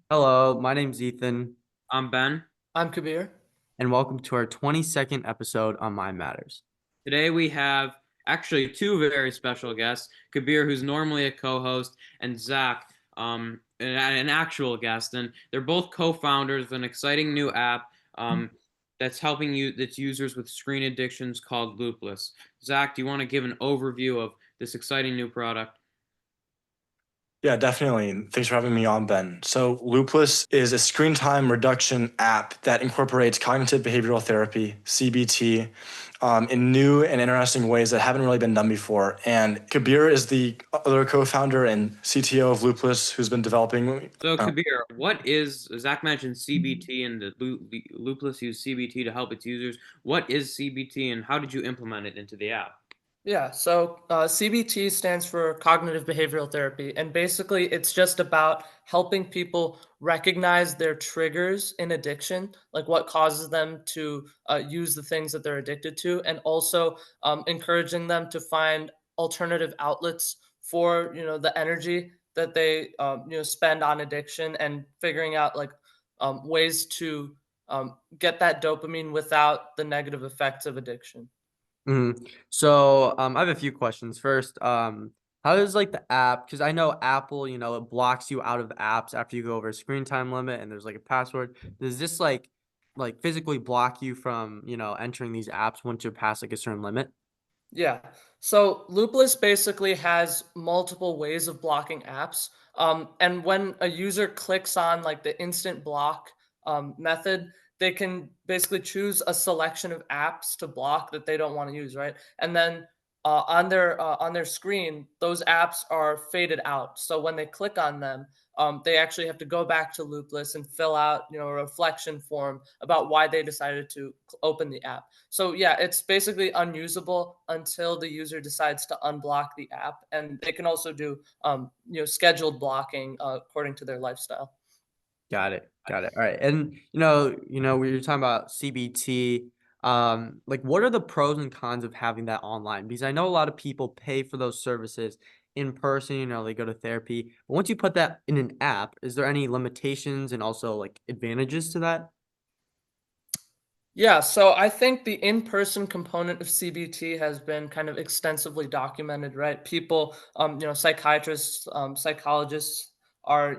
Hello, my name's Ethan, I'm Ben. I'm Kabir. and welcome to our 22nd episode on Mind Matters. Today we have actually two very special guests, Kabir, who's normally a co-host, and Zach, an actual guest. And they're both co-founders of an exciting new app that's helping its users with screen addictions called LoopLess. Zach, do you want to give an overview of this exciting new product? Yeah, definitely. Thanks for having me on, Ben. So, LoopLess is a screen time reduction app that incorporates cognitive behavioral therapy, CBT, in new and interesting ways that haven't really been done before. And Kabir is the other co-founder and CTO of LoopLess, who's been developing. So, Kabir, what is Zach mentioned CBT and the LoopLess use CBT to help its users? What is CBT and how did you implement it into the app? Yeah, so CBT stands for cognitive behavioral therapy, and basically it's just about helping people recognize their triggers in addiction, like what causes them to use the things that they're addicted to, and also encouraging them to find alternative outlets for the energy that they spend on addiction, and figuring out like ways to get that dopamine without the negative effects of addiction. So, I have a few questions. First, how does like the app, because I know Apple, it blocks you out of the apps after you go over a screen time limit and there's like a password. Does this like physically block you from, entering these apps once you're past like a certain limit? Yeah. So Loopless basically has multiple ways of blocking apps. And when a user clicks on like the instant block method, they can basically choose a selection of apps to block that they don't want to use, right? And then on their screen, those apps are faded out. So when they click on them, they actually have to go back to Loopless and fill out, a reflection form about why they decided to open the app. So yeah, it's basically unusable until the user decides to unblock the app, and they can also do scheduled blocking according to their lifestyle. Got it. Got it. All right. And we were talking about CBT. Like what are the pros and cons of having that online? Because I know a lot of people pay for those services in person, they go to therapy. But once you put that in an app, is there any limitations and also like advantages to that? Yeah, so I think the in-person component of CBT has been kind of extensively documented, right? People, psychiatrists, psychologists are,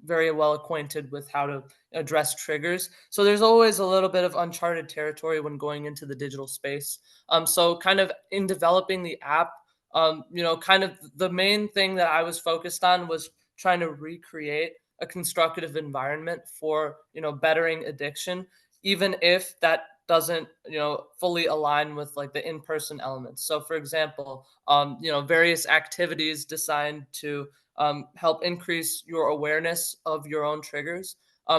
very well acquainted with how to address triggers. So there's always a little bit of uncharted territory when going into the digital space. So kind of in developing the app, kind of the main thing that I was focused on was trying to recreate a constructive environment for, bettering addiction, even if that doesn't fully align with like the in-person elements. So for example, various activities designed to help increase your awareness of your own triggers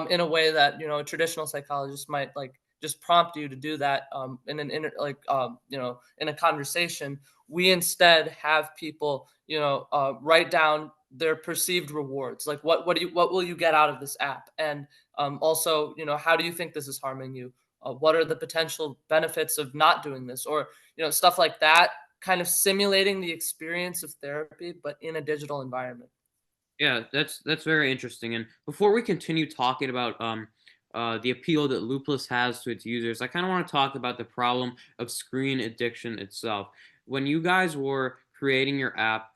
in a way that a traditional psychologist might like just prompt you to do that in an in a conversation. We instead have people write down their perceived rewards, like what will you get out of this app, and also, how do you think this is harming you? What are the potential benefits of not doing this? Or, stuff like that, kind of simulating the experience of therapy, but in a digital environment. Yeah, that's very interesting. And before we continue talking about the appeal that Loopless has to its users, I kind of want to talk about the problem of screen addiction itself. When you guys were creating your app,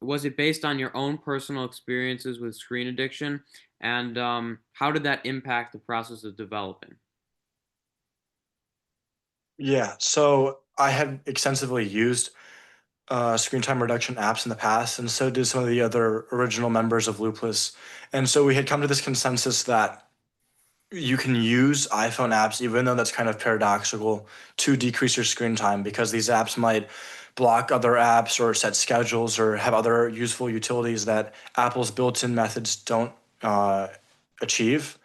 was it based on your own personal experiences with screen addiction? And how did that impact the process of developing? Yeah, so I had extensively used screen time reduction apps in the past, and so did some of the other original members of Loopless. And so we had come to this consensus that you can use iPhone apps, even though that's kind of paradoxical, to decrease your screen time because these apps might block other apps or set schedules or have other useful utilities that Apple's built-in methods don't uh, achieve.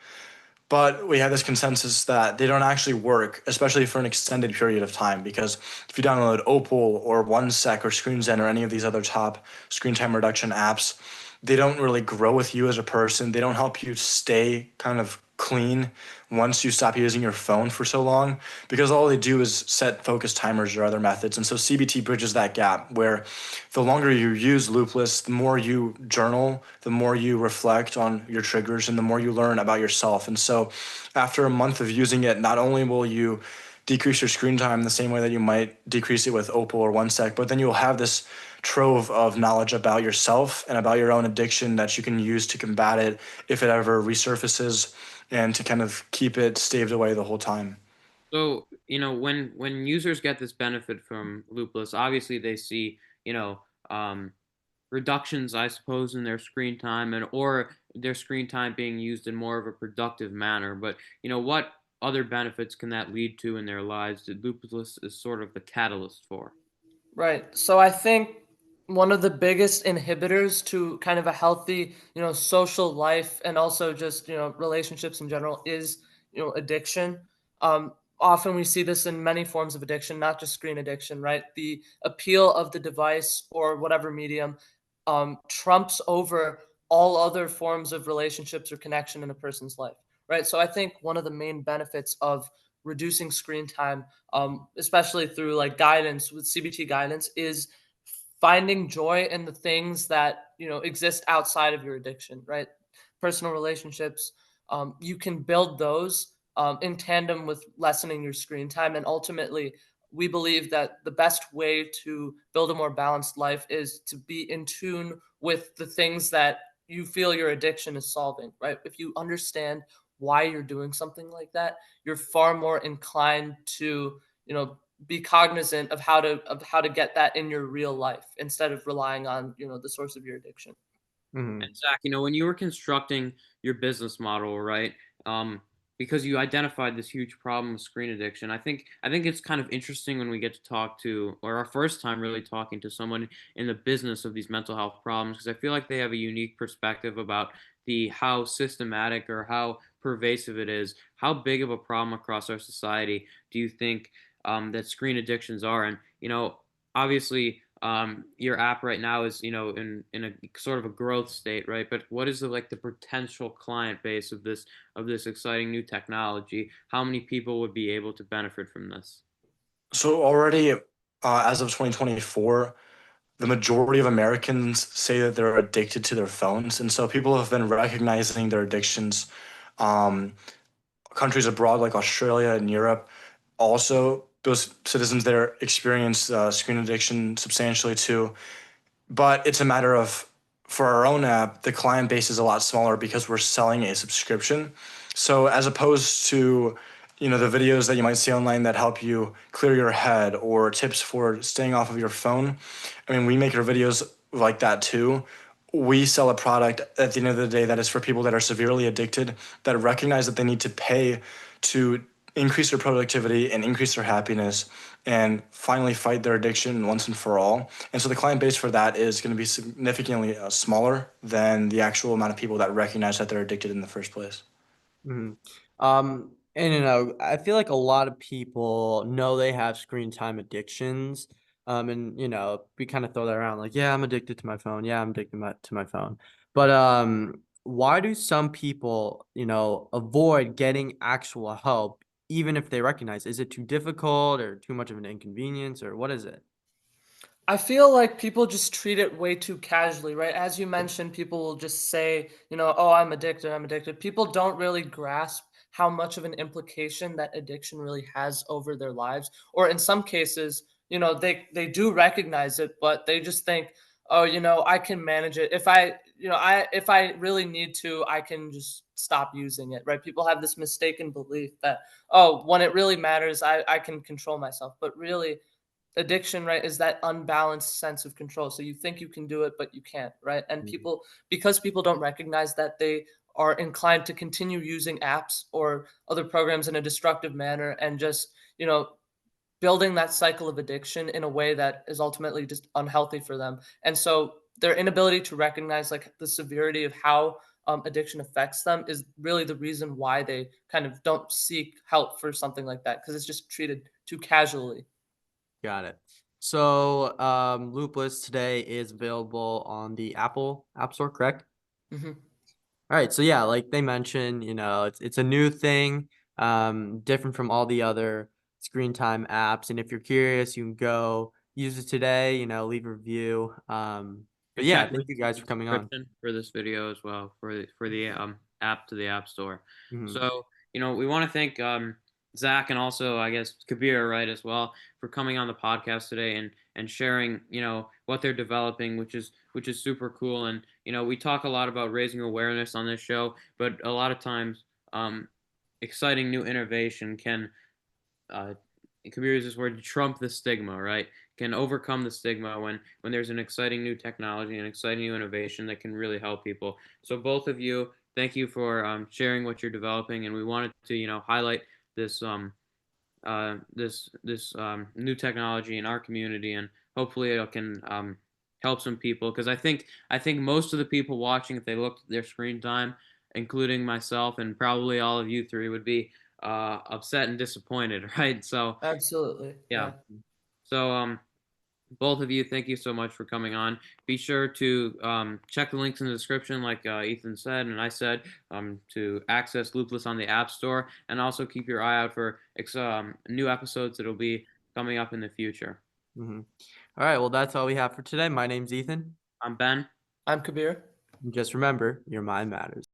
But we have this consensus that they don't actually work, especially for an extended period of time. Because if you download Opal or OneSec or ScreenZen or any of these other top screen time reduction apps, they don't really grow with you as a person. They don't help you stay kind of clean once you stop using your phone for so long, because all they do is set focus timers or other methods. And so CBT bridges that gap where the longer you use Loopless, the more you journal, the more you reflect on your triggers, and the more you learn about yourself. And so after a month of using it, not only will you decrease your screen time the same way that you might decrease it with Opal or OneSec, but then you'll have this trove of knowledge about yourself and about your own addiction that you can use to combat it if it ever resurfaces, and to kind of keep it staved away the whole time. So, when users get this benefit from Loopless, obviously they see, um, reductions, I suppose, in their screen time and or their screen time being used in more of a productive manner. But, what other benefits can that lead to in their lives that Loopless is sort of the catalyst for? Right. So I think one of the biggest inhibitors to kind of a healthy, social life and also just, relationships in general is, addiction. Um, Often we see this in many forms of addiction, not just screen addiction, right? The appeal of the device or whatever medium trumps over all other forms of relationships or connection in a person's life, right? So I think one of the main benefits of reducing screen time, especially through like guidance with CBT guidance, is finding joy in the things that exist outside of your addiction, right? Personal relationships, you can build those in tandem with lessening your screen time, and ultimately we believe that the best way to build a more balanced life is to be in tune with the things that you feel your addiction is solving, right? If you understand why you're doing something like that, you're far more inclined to, be cognizant of how to get that in your real life instead of relying on, the source of your addiction. Mhm. And Zach, when you were constructing your business model, right? Um, because you identified this huge problem with screen addiction, I think it's kind of interesting when we get to talk to, or our first time really talking to someone in the business of these mental health problems, because I feel like they have a unique perspective about the how systematic or how pervasive it is. How big of a problem across our society do you think that screen addictions are? And obviously your app right now is in a sort of a growth state, right? But what is like the potential client base of this exciting new technology? How many people would be able to benefit from this? So already, as of 2024, the majority of Americans say that they're addicted to their phones, and so people have been recognizing their addictions. Um, Countries abroad like Australia and Europe, also those citizens there experience screen addiction substantially too. But it's a matter of, for our own app, the client base is a lot smaller because we're selling a subscription. So as opposed to, the videos that you might see online that help you clear your head or tips for staying off of your phone, I mean, we make our videos like that too. We sell a product at the end of the day that is for people that are severely addicted, that recognize that they need to pay to increase their productivity and increase their happiness and finally fight their addiction once and for all. And so the client base for that is going to be significantly smaller than the actual amount of people that recognize that they're addicted in the first place. Mhm. And I feel like a lot of people know they have screen time addictions. And we kind of throw that around like, yeah, I'm addicted to my phone. Yeah, I'm addicted to my phone. But why do some people, avoid getting actual help even if they recognize? Is it too difficult or too much of an inconvenience or what is it? I feel like people just treat it way too casually, right? As you mentioned, people will just say, oh, I'm addicted, I'm addicted. People don't really grasp how much of an implication that addiction really has over their lives. Or in some cases, they do recognize it, but they just think, oh, I can manage it. If I really need to, I can just stop using it, right? People have this mistaken belief that, oh, when it really matters, I can control myself. But really, addiction, right, is that unbalanced sense of control. So you think you can do it, but you can't, right? And Mhm. because people don't recognize that, they are inclined to continue using apps or other programs in a destructive manner and just, building that cycle of addiction in a way that is ultimately just unhealthy for them. And so their inability to recognize like the severity of how addiction affects them is really the reason why they kind of don't seek help for something like that, because it's just treated too casually. Got it. So, Loopless today is available on the Apple App Store, correct? Mhm. All right, so yeah, like they mentioned, it's a new thing, different from all the other screen time apps. And if you're curious, you can go use it today, leave a review. But And yeah, check thank links you in guys the for coming on. description for this video as well for the app to the App Store. Mhm. So we want to thank Zach and also I guess Kabir, right, as well, for coming on the podcast today and sharing what they're developing, which is super cool. And we talk a lot about raising awareness on this show, but a lot of times exciting new innovation can Kabir uses this word, trump the stigma, right? Can overcome the stigma when there's an exciting new technology and exciting new innovation that can really help people. So both of you, thank you for sharing what you're developing, and we wanted to highlight this new technology in our community, and hopefully it can help some people, because I think most of the people watching, if they looked at their screen time, including myself and probably all of you three, would be upset and disappointed, right? So Absolutely. yeah. Yeah. So both of you, thank you so much for coming on. Be sure to check the links in the description, like Ethan said and I said, to access LoopLess on the App Store, and also keep your eye out for new episodes that'll be coming up in the future. Mhm. All right, well, that's all we have for today. My name's Ethan. I'm Ben. I'm Kabir. And just remember, your mind matters.